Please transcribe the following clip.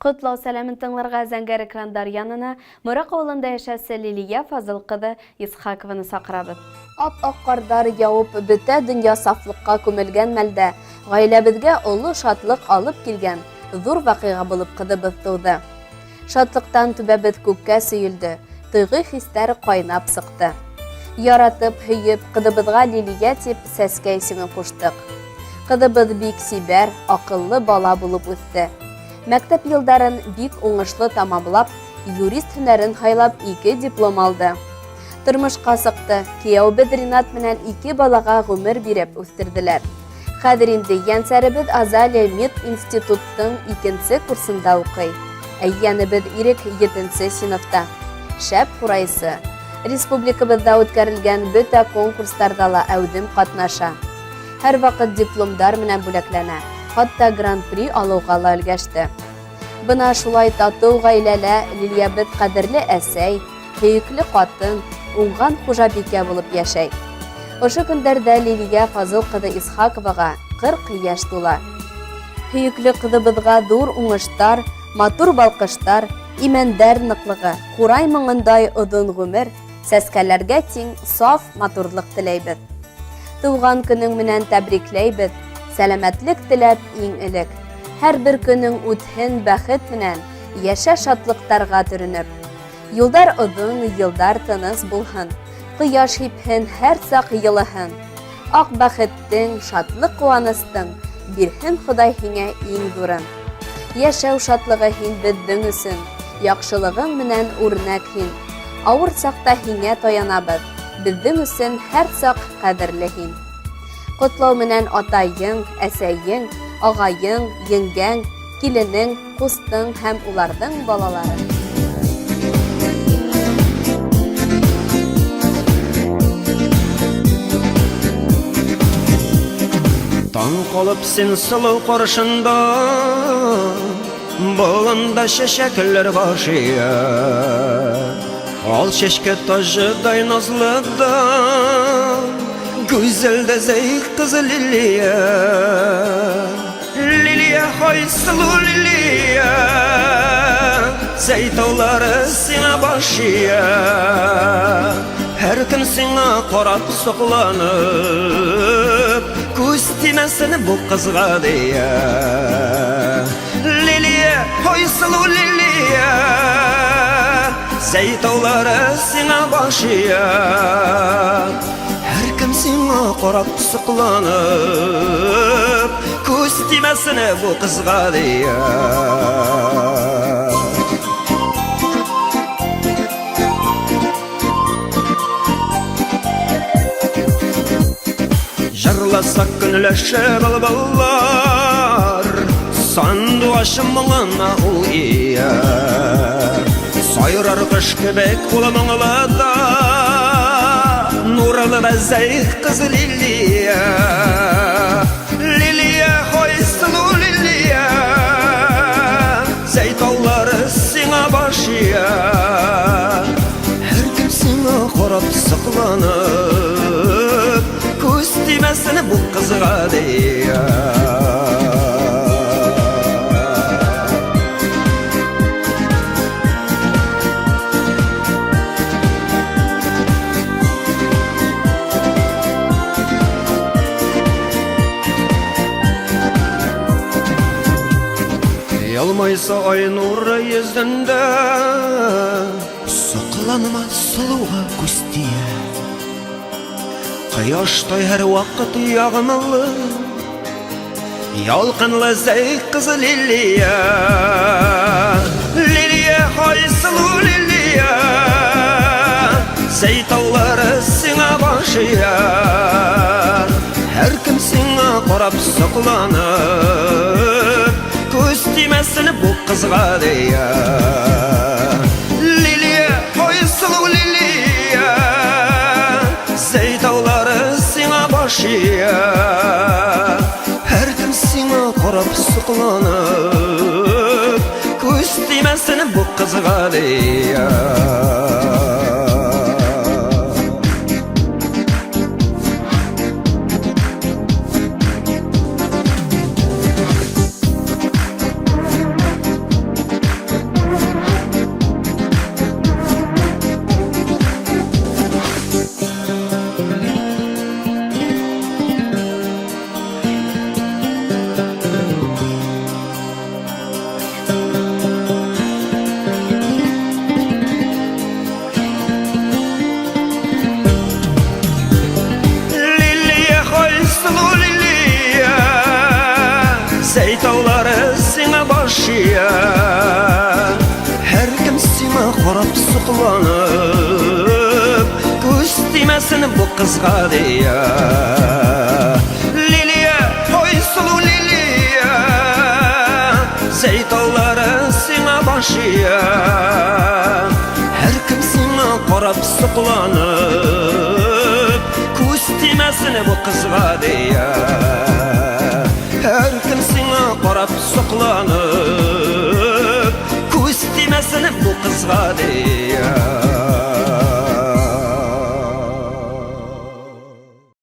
Құтлау сәлемін тыңларға зәңгәр экрандар янына Мұрак ауылында яшәсе Лилия Фазыл кызы Исхакованы сақырабыз. Ап-ак кардар яуып бөтә дөнья сафлыкка күмелгән мәлдә гаиләбезгә олы шатлык алып килгән зур вакыйга булып кызыбыз туды. Шатлыктан түбәбез күккә сөйелде, тойгы хистәр кайнап сыкты. Яратып, һөйеп, кызыбызга Лилия дип сәскә исемен куштык. Кызыбыз бик сибәр, акыллы бала булып үсте. Мәктәп елдарын бик уңышлы тамамлап, юрист һөнәрен хайлап 2 диплом алды. Тормышка сыкты, кияүбез Ринат менән 2 балага гомер биреп үстерделәр. Хәзер инде янсәребез Азалия мед институттың 2нче курсында укый. Әйянебез Ирек 7нче сыйныфта. Шәп курайсы. Республикабызда үткәрелгән бөтә конкурсларда ла әүдем катнаша. Һәр вакыт дипломдар менән бүләкләнә. Хатта гран-при алуга ла өлгәште. Бына шулай тату гаиләлә Лилиябез кадерле әсәй, һөйүкле катын, уңган хужабикә булып яшәй. Ошо көндәрдә Лилия Фазыл кызы Исхаковага 40 яшь тула. Һөйүкле кызыбызга зур уңыштар, матур балкыштар, имәндәр ныклыгы, курай моңындай озын гомер, сәскәләргә тиң саф матурлык теләйбез. Туган көнең менән тәбрикләйбез. Сәламәтлек теләп иң элек. Һәр бер көнең үтһен бәхет менән, яшә шатлыктарга төренеп. Юлдар озын, йылдар тыныс булһын. Кояш һипһен, һәр сак йылыһын. Ак бәхеттең, шатлык куаныстың, бирһен Ходай һиңә иң зурын. Яшәү шатлыгы һин безнең өсөн, яхшылыгың менән үрнәк һин. Авыр сакта һиңә таянабыз, безнең өсөн һәр сак кадерле һин. Котлау менән атайың, әсәйең, агайың, еңгәң, киленең, кустың һәм уларның балалары. Таң калып син сылу каршында, болында чәчәкләр башыя. Ал чәчкә тажыдай назлыдан, güzel zey kız Lilия, Lilия haysılı Lilия, zeytavları sina başıya. Her gün sina qarab soqlanıp, göz timəsini bu kızğa deyə. Lilия haysılı Lilия, zeytavları sina başıya. Сиңа қарап сұқланып, көз тимәсіне бұл қызға дея. Жырласақ күнләші балбалар, сандуашы мұңына ұл ия. Сайрар қыш кебек ұлы мұңылада, Nuralı ve zeyh kız Lilия, Lilия haysılı Lilия, zeytavları sina başıya. Her gün sina qarab sıqlanıp, göz timəsini bu kızğa deya. Ялмайса ай нуры yüzündə, соқланма сұлуға күстия. Қияштай hər вақыт яғмалы, ялқынлы зәй қыз Lilия, Lilия haysılı Lilия, зәйтаулары сиңа башыя. Hər kim сиңа қарап соқланып, көз тимәсіне бұл қызға дея. Lilия haysılı Lilия, зәйтаулары сиңа башыя. Hər kim сиңа қарап сұқланып, көз тимәсіне бұл қызға дея. Zeytovları sine başıya Her kim sine korap sıklanıp Göz demesin bu kızga diye Liliye, oy sulu Liliye Zeytovları sine başıya Her kim sine korap sıklanıp Göz demesin bu kızga diye Her kim sine qarab soqlanıb Ko'z deməsin bu qızğa deyil